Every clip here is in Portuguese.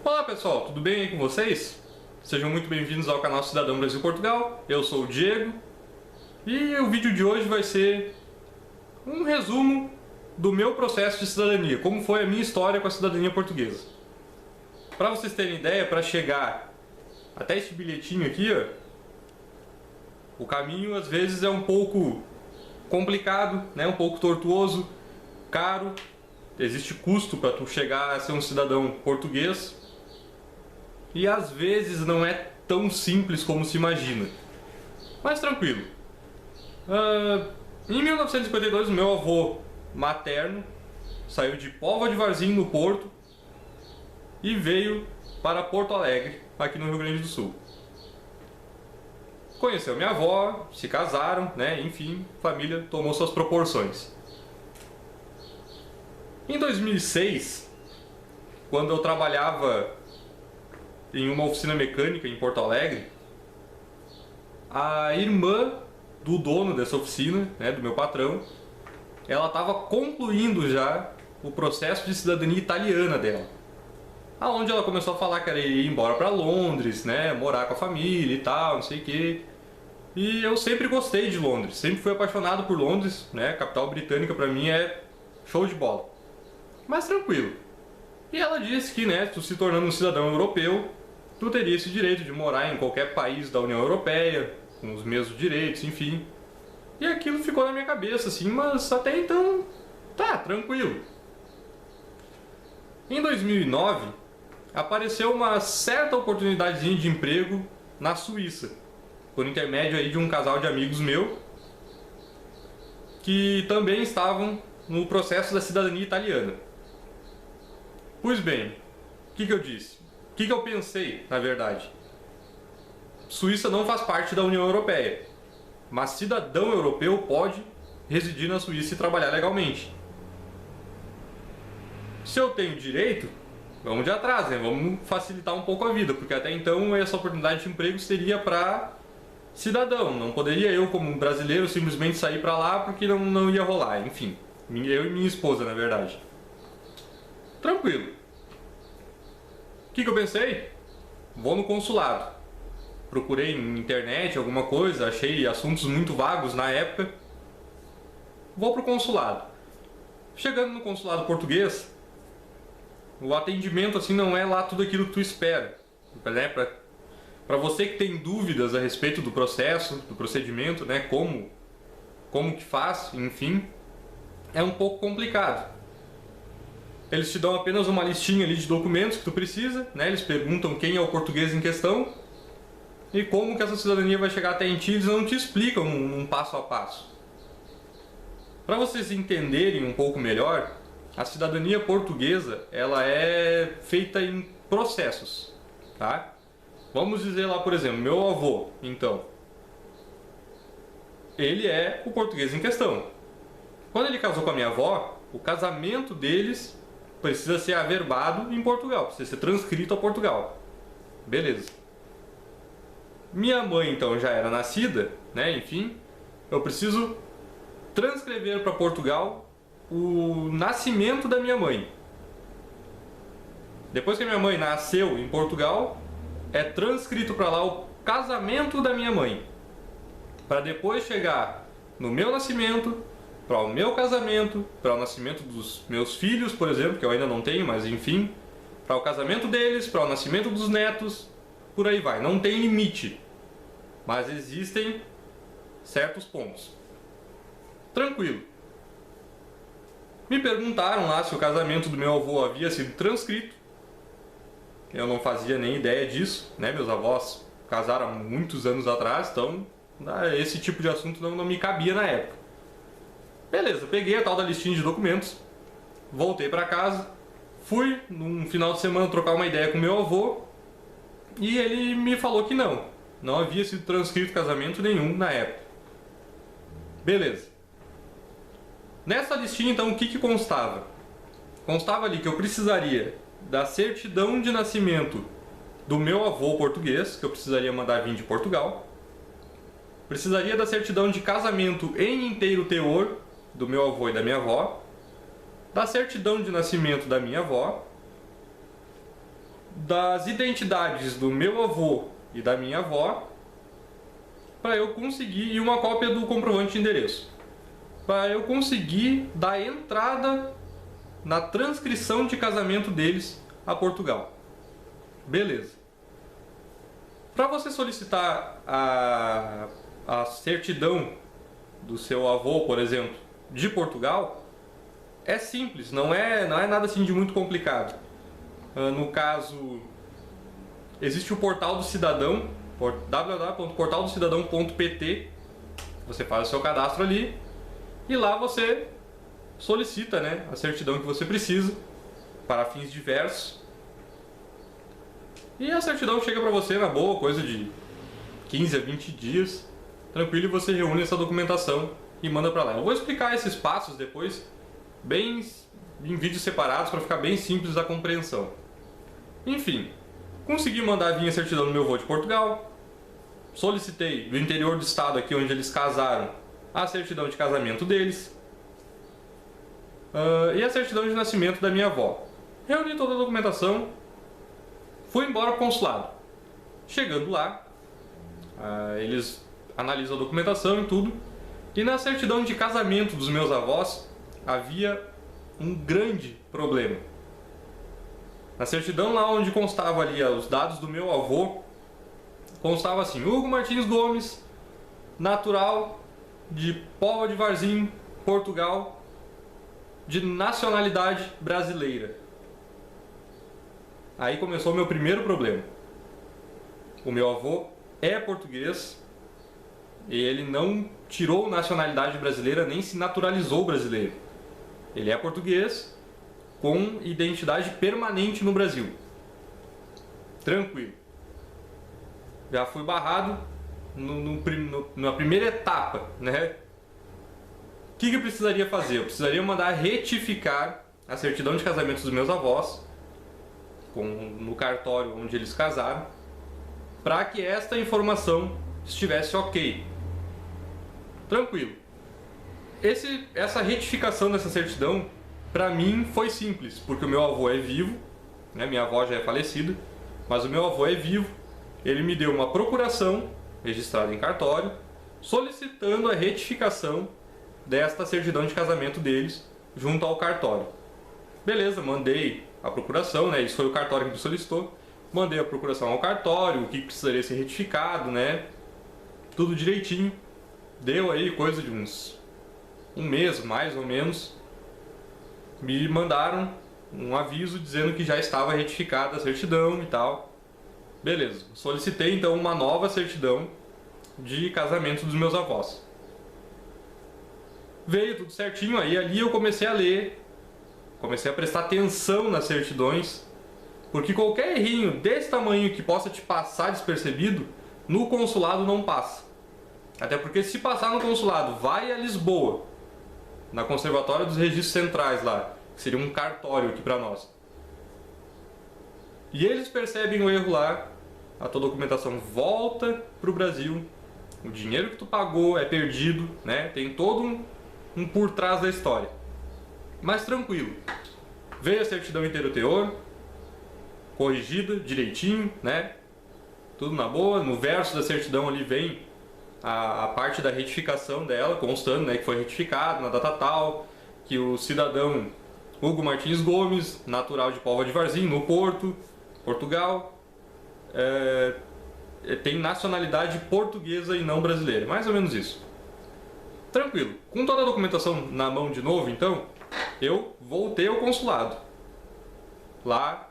Olá pessoal, tudo bem aí com vocês? Sejam muito bem-vindos ao canal Cidadão Brasil Portugal. Eu sou o Diego e o vídeo de hoje vai ser um resumo do meu processo de cidadania, como foi a minha história com a cidadania portuguesa. Para vocês terem ideia, para chegar até este bilhetinho aqui, ó, o caminho às vezes é um pouco complicado, né? Um pouco tortuoso, caro, existe custo para tu chegar a ser um cidadão português. E às vezes não é tão simples como se imagina. Mas tranquilo. Em 1952, o meu avô materno saiu de Póvoa de Varzim, no Porto, e veio para Porto Alegre, aqui no Rio Grande do Sul. Conheceu minha avó, se casaram, né? Enfim, a família tomou suas proporções. Em 2006, quando eu trabalhava em uma oficina mecânica em Porto Alegre, a irmã do dono dessa oficina, né, do meu patrão, ela estava concluindo já o processo de cidadania italiana dela. Aonde ela começou a falar que ela ia ir embora para Londres, né, morar com a família e tal, não sei o quê. E eu sempre gostei de Londres, sempre fui apaixonado por Londres, né, a capital britânica para mim é show de bola. Mas tranquilo. E ela disse que, né, tu se tornando um cidadão europeu, tu teria esse direito de morar em qualquer país da União Europeia, com os mesmos direitos, enfim. E aquilo ficou na minha cabeça, assim, mas até então, tá, tranquilo. Em 2009, apareceu uma certa oportunidadezinha de emprego na Suíça, por intermédio aí de um casal de amigos meu, que também estavam no processo da cidadania italiana. Pois bem, o que eu disse? O que eu pensei, na verdade? Suíça não faz parte da União Europeia, mas cidadão europeu pode residir na Suíça e trabalhar legalmente. Se eu tenho direito, vamos de atrás, né? Vamos facilitar um pouco a vida, porque até então essa oportunidade de emprego seria para cidadão. Não poderia eu, como brasileiro, simplesmente sair para lá porque não ia rolar. Enfim, eu e minha esposa, na verdade. Tranquilo. O que eu pensei? Vou no consulado. Procurei na internet alguma coisa, achei assuntos muito vagos na época. Vou pro consulado. Chegando no consulado português, o atendimento assim não é lá tudo aquilo que tu espera, né? Para você que tem dúvidas a respeito do processo, do procedimento, né? Como que faz, enfim, é um pouco complicado. Eles te dão apenas uma listinha ali de documentos que tu precisa, né? Eles perguntam quem é o português em questão e como que essa cidadania vai chegar até em ti. Eles não te explicam um passo a passo. Para vocês entenderem um pouco melhor, a cidadania portuguesa ela é feita em processos, tá? Vamos dizer lá, por exemplo, meu avô, então, ele é o português em questão. Quando ele casou com a minha avó, o casamento deles precisa ser averbado em Portugal, precisa ser transcrito a Portugal. Beleza. Minha mãe então já era nascida, né? Enfim, eu preciso transcrever para Portugal o nascimento da minha mãe. Depois que a minha mãe nasceu em Portugal, é transcrito para lá o casamento da minha mãe, para depois chegar no meu nascimento, para o meu casamento, para o nascimento dos meus filhos, por exemplo, que eu ainda não tenho, mas enfim, para o casamento deles, para o nascimento dos netos, por aí vai. Não tem limite, mas existem certos pontos. Tranquilo. Me perguntaram lá se o casamento do meu avô havia sido transcrito. Eu não fazia nem ideia disso, né? Meus avós casaram há muitos anos atrás, então esse tipo de assunto não me cabia na época. Beleza, peguei a tal da listinha de documentos, voltei para casa, fui num final de semana trocar uma ideia com meu avô e ele me falou que não havia sido transcrito casamento nenhum na época. Beleza. Nessa listinha então o que constava? Constava ali que eu precisaria da certidão de nascimento do meu avô português, que eu precisaria mandar vir de Portugal. Precisaria da certidão de casamento em inteiro teor do meu avô e da minha avó, da certidão de nascimento da minha avó, das identidades do meu avô e da minha avó para eu conseguir, e uma cópia do comprovante de endereço, para eu conseguir dar entrada na transcrição de casamento deles a Portugal. Beleza. Para você solicitar a certidão do seu avô, por exemplo, de Portugal, é simples, não é nada assim de muito complicado. No caso, existe o Portal do Cidadão, www.portaldocidadão.pt. Você faz o seu cadastro ali e lá você solicita, né, a certidão que você precisa para fins diversos. E a certidão chega para você na boa, coisa de 15 a 20 dias, tranquilo, e você reúne essa documentação e manda para lá. Eu vou explicar esses passos depois, bem em vídeos separados, para ficar bem simples a compreensão. Enfim, consegui mandar vir a certidão do meu avô de Portugal, solicitei do interior do estado aqui onde eles casaram a certidão de casamento deles e a certidão de nascimento da minha avó. Reuni toda a documentação, fui embora para o consulado. Chegando lá, eles analisam a documentação e tudo, e na certidão de casamento dos meus avós havia um grande problema. Na certidão lá onde constava ali os dados do meu avô, constava assim: Hugo Martins Gomes, natural de Póvoa de Varzim, Portugal, de nacionalidade brasileira. Aí começou o meu primeiro problema. O meu avô é português e ele não tirou nacionalidade brasileira nem se naturalizou brasileiro. Ele é português com identidade permanente no Brasil. Tranquilo. Já fui barrado na primeira etapa, né? O que eu precisaria fazer? Eu precisaria mandar retificar a certidão de casamento dos meus avós no cartório onde eles casaram, para que esta informação estivesse ok. Tranquilo. Essa retificação dessa certidão, para mim, foi simples, porque o meu avô é vivo, né? Minha avó já é falecida, mas o meu avô é vivo. Ele me deu uma procuração registrada em cartório, solicitando a retificação desta certidão de casamento deles junto ao cartório. Beleza, mandei a procuração, né? Isso foi o cartório que me solicitou. Mandei a procuração ao cartório, o que precisaria ser retificado, né? Tudo direitinho. Deu aí coisa de um mês, mais ou menos. Me mandaram um aviso dizendo que já estava retificada a certidão e tal. Beleza, solicitei então uma nova certidão de casamento dos meus avós. Veio tudo certinho, aí ali eu comecei a ler, comecei a prestar atenção nas certidões, porque qualquer errinho desse tamanho que possa te passar despercebido, no consulado não passa. Até porque se passar no consulado, vai a Lisboa, na Conservatória dos Registros Centrais lá, que seria um cartório aqui para nós. E eles percebem o erro lá, a tua documentação volta para o Brasil, o dinheiro que tu pagou é perdido, né? Tem todo um por trás da história. Mas tranquilo, veio a certidão inteiro teor, corrigida direitinho, né? Tudo na boa. No verso da certidão ali vem a parte da retificação dela, constando, né, que foi retificado na data tal, que o cidadão Hugo Martins Gomes, natural de Póvoa de Varzim, no Porto, Portugal, tem nacionalidade portuguesa e não brasileira, mais ou menos isso. Tranquilo, com toda a documentação na mão de novo, então, eu voltei ao consulado. Lá,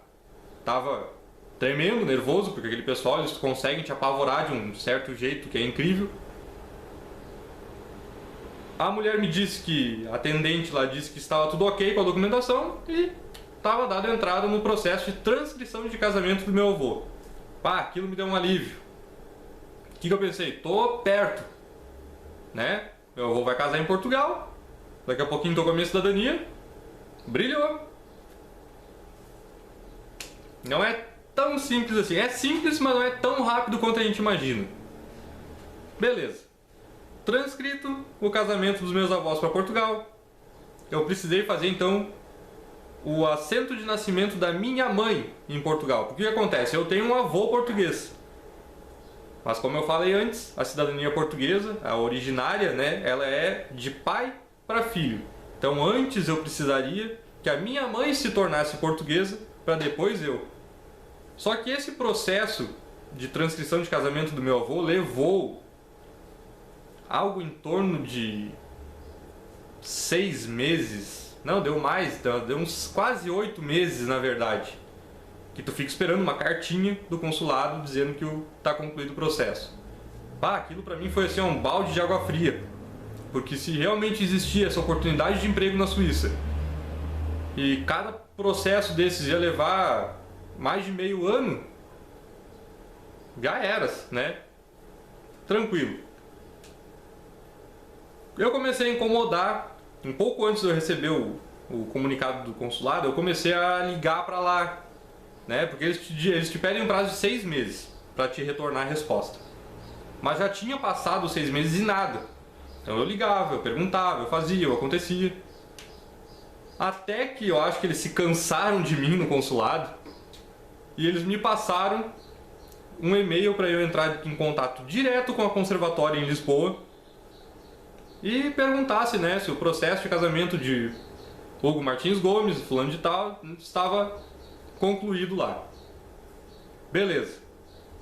tava tremendo, nervoso, porque aquele pessoal, eles conseguem te apavorar de um certo jeito que é incrível. A mulher me disse que, a atendente lá disse que estava tudo ok com a documentação e estava dado entrada no processo de transcrição de casamento do meu avô. Pá, aquilo me deu um alívio. O que eu pensei? Tô perto, né? Meu avô vai casar em Portugal, daqui a pouquinho tô com a minha cidadania, brilhou. Não é tão simples assim, é simples, mas não é tão rápido quanto a gente imagina. Beleza. Transcrito o casamento dos meus avós para Portugal, eu precisei fazer então o assento de nascimento da minha mãe em Portugal. Porque o que acontece? Eu tenho um avô português. Mas como eu falei antes, a cidadania portuguesa, a originária, né, ela é de pai para filho. Então antes eu precisaria que a minha mãe se tornasse portuguesa para depois eu. Só que esse processo de transcrição de casamento do meu avô levou algo em torno de 6 meses. Não, deu mais, deu uns quase 8 meses na verdade. Que tu fica esperando uma cartinha do consulado dizendo que tá concluído o processo. Pá, aquilo pra mim foi assim um balde de água fria. Porque se realmente existia essa oportunidade de emprego na Suíça e cada processo desses ia levar mais de meio ano, já eras, né? Tranquilo. Eu comecei a incomodar, um pouco antes de eu receber o comunicado do consulado, eu comecei a ligar pra lá, né? Porque eles te pedem um prazo de 6 meses para te retornar a resposta. Mas já tinha passado os 6 meses e nada. Então eu ligava, eu perguntava, eu fazia, eu acontecia. Até que eu acho que eles se cansaram de mim no consulado e eles me passaram um e-mail para eu entrar em contato direto com a conservatória em Lisboa e perguntasse, né, se o processo de casamento de Hugo Martins Gomes, fulano de tal, estava concluído lá. Beleza.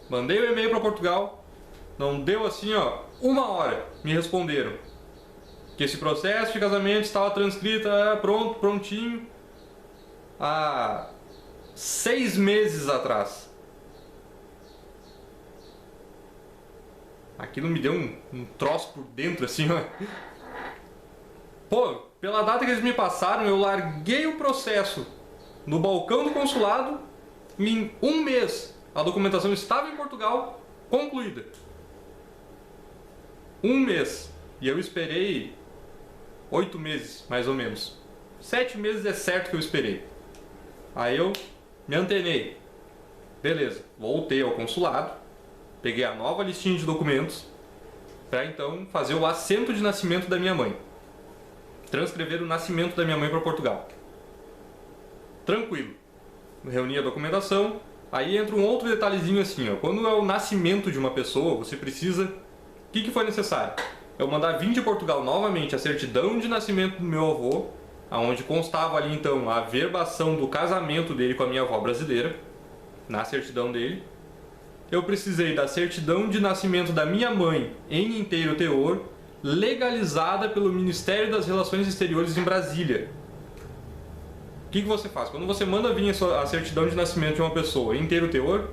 Mandei o e-mail para Portugal. Não deu assim, ó, 1 hora. Me responderam que esse processo de casamento estava transcrito, pronto, prontinho, há 6 meses atrás. Aquilo me deu um troço por dentro, assim, ó. Pô, pela data que eles me passaram, eu larguei o processo no balcão do consulado e em 1 mês a documentação estava em Portugal, concluída. 1 mês. E eu esperei 8 meses, mais ou menos. 7 meses é certo que eu esperei. Aí eu me antenei. Beleza, voltei ao consulado, peguei a nova listinha de documentos para então fazer o assento de nascimento da minha mãe. Transcrever o nascimento da minha mãe para Portugal. Tranquilo. Reuni a documentação. Aí entra um outro detalhezinho assim, ó. Quando é o nascimento de uma pessoa, você precisa... O que foi necessário? Eu mandar vir de Portugal novamente a certidão de nascimento do meu avô, onde constava ali então a verbação do casamento dele com a minha avó brasileira, na certidão dele. Eu precisei da certidão de nascimento da minha mãe em inteiro teor, legalizada pelo Ministério das Relações Exteriores em Brasília. O que você faz? Quando você manda vir a certidão de nascimento de uma pessoa em inteiro teor,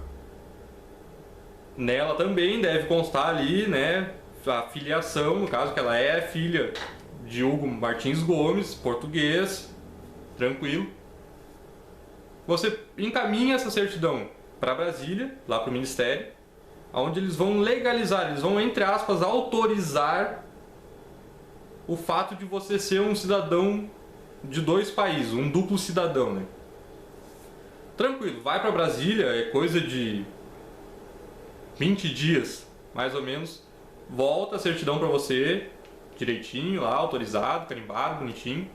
nela também deve constar ali, né, a filiação, no caso que ela é filha de Hugo Martins Gomes, português, tranquilo. Você encaminha essa certidão para Brasília, lá para o Ministério, onde eles vão legalizar, eles vão, entre aspas, autorizar o fato de você ser um cidadão de 2 países, um duplo cidadão, né? Tranquilo, vai para Brasília, é coisa de 20 dias, mais ou menos, volta a certidão para você, direitinho lá, autorizado, carimbado, bonitinho.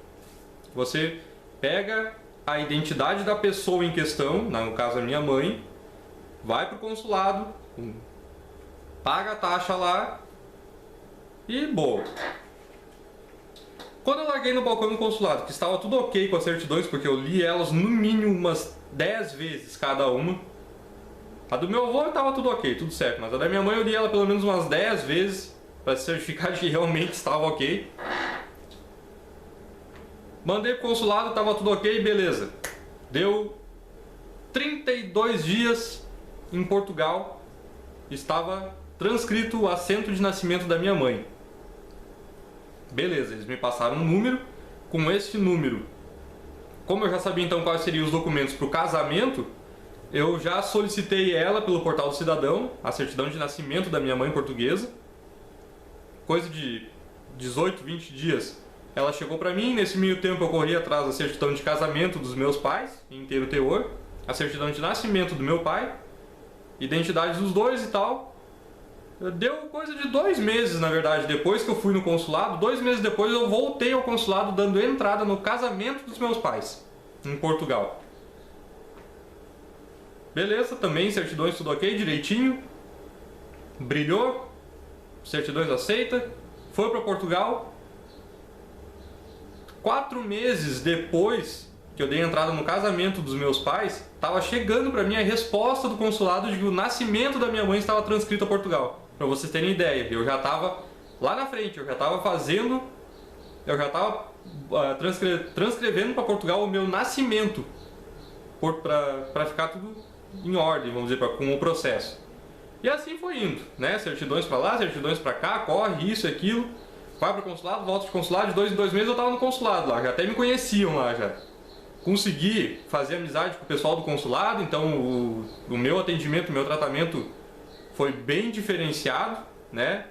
Você pega a identidade da pessoa em questão, no caso a minha mãe, vai pro consulado, paga a taxa lá e boa. Quando eu larguei no balcão do consulado, que estava tudo ok com as certidões, porque eu li elas no mínimo umas 10 vezes cada uma. A do meu avô estava tudo ok, tudo certo, mas a da minha mãe eu li ela pelo menos umas 10 vezes para certificar de que realmente estava ok. Mandei pro consulado, estava tudo ok, beleza. Deu 32 dias em Portugal, estava transcrito o assento de nascimento da minha mãe. Beleza, eles me passaram um número. Com esse número, como eu já sabia então quais seriam os documentos para o casamento, eu já solicitei ela pelo Portal do Cidadão, a certidão de nascimento da minha mãe portuguesa. Coisa de 18, 20 dias ela chegou para mim. Nesse meio tempo eu corri atrás da certidão de casamento dos meus pais, em inteiro teor, a certidão de nascimento do meu pai, identidade dos dois e tal. Deu coisa de 2 meses, na verdade, depois que eu fui no consulado. 2 meses depois eu voltei ao consulado dando entrada no casamento dos meus pais. em Portugal. Beleza, também certidões tudo ok, direitinho. Brilhou, certidões aceita, foi para Portugal. 4 meses depois que eu dei entrada no casamento dos meus pais, estava chegando para mim a resposta do consulado de que o nascimento da minha mãe estava transcrito a Portugal. Para vocês terem ideia, eu já estava lá na frente, eu já estava transcrevendo para Portugal o meu nascimento, para ficar tudo em ordem, vamos dizer, com o processo. E assim foi indo, né? Certidões para lá, certidões para cá, corre isso e aquilo, vai para o consulado, volta de consulado, de 2 em 2 meses eu estava no consulado lá, já até me conheciam lá já. Consegui fazer amizade com o pessoal do consulado, então o meu atendimento, o meu tratamento foi bem diferenciado, né?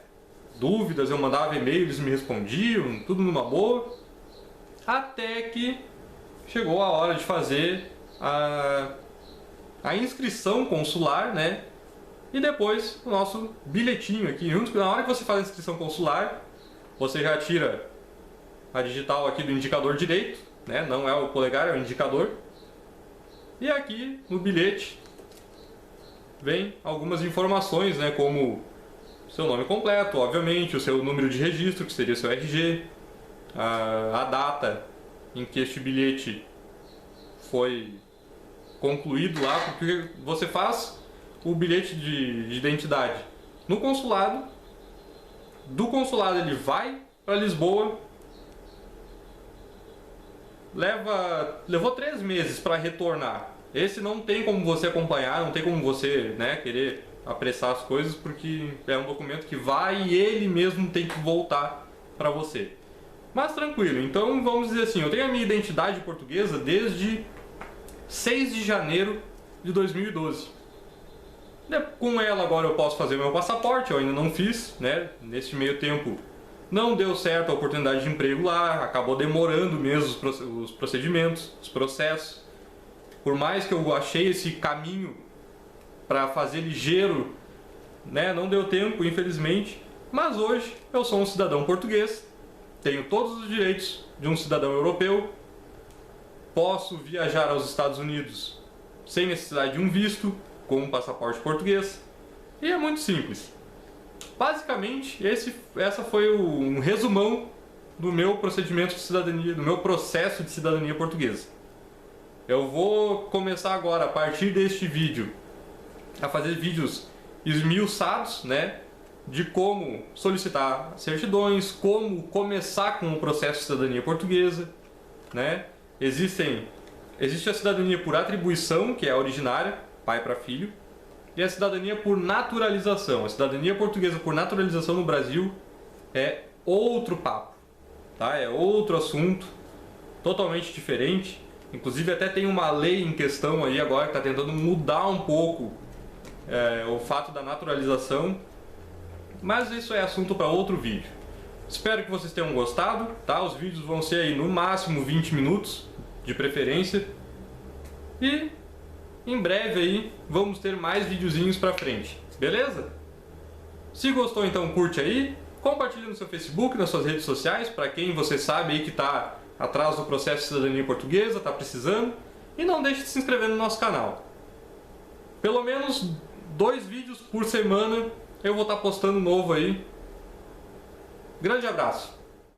Dúvidas, eu mandava e-mail, eles me respondiam, tudo numa boa. Até que chegou a hora de fazer a inscrição consular, né? E depois o nosso bilhetinho aqui, na hora que você faz a inscrição consular, você já tira a digital aqui do indicador direito, né? Não é o polegar, é o indicador. E aqui no bilhete vem algumas informações, né? Como seu nome completo, obviamente, o seu número de registro, que seria o seu RG, a data em que este bilhete foi concluído lá, porque você faz o bilhete de identidade no consulado, do consulado ele vai para Lisboa, levou 3 meses para retornar. Esse não tem como você acompanhar, não tem como você, né, querer apressar as coisas, porque é um documento que vai e ele mesmo tem que voltar para você. Mas tranquilo, então vamos dizer assim, eu tenho a minha identidade portuguesa desde 6 de janeiro de 2012. Com ela agora eu posso fazer meu passaporte, eu ainda não fiz, né? Nesse meio tempo não deu certo a oportunidade de emprego lá, acabou demorando mesmo os procedimentos, os processos. Por mais que eu achei esse caminho para fazer ligeiro, né? Não deu tempo, infelizmente. Mas hoje eu sou um cidadão português, tenho todos os direitos de um cidadão europeu, posso viajar aos Estados Unidos sem necessidade de um visto, com um passaporte português, e é muito simples. Basicamente, essa foi um resumão do meu procedimento de cidadania, do meu processo de cidadania portuguesa. Eu vou começar agora, a partir deste vídeo, a fazer vídeos esmiuçados, né, de como solicitar certidões, como começar com o processo de cidadania portuguesa, né? Existe a cidadania por atribuição, que é a originária, pai para filho, e a cidadania por naturalização. A cidadania portuguesa por naturalização no Brasil é outro papo, tá? É outro assunto, totalmente diferente. Inclusive até tem uma lei em questão aí agora que está tentando mudar um pouco o fato da naturalização, mas isso é assunto para outro vídeo. Espero que vocês tenham gostado, tá? Os vídeos vão ser aí no máximo 20 minutos, de preferência, e em breve aí vamos ter mais videozinhos pra frente, beleza? Se gostou, então curte aí, compartilha no seu Facebook, nas suas redes sociais, para quem você sabe aí que tá atrás do processo de cidadania portuguesa, tá precisando, e não deixe de se inscrever no nosso canal. Pelo menos 2 vídeos por semana eu vou estar postando novo aí. Grande abraço!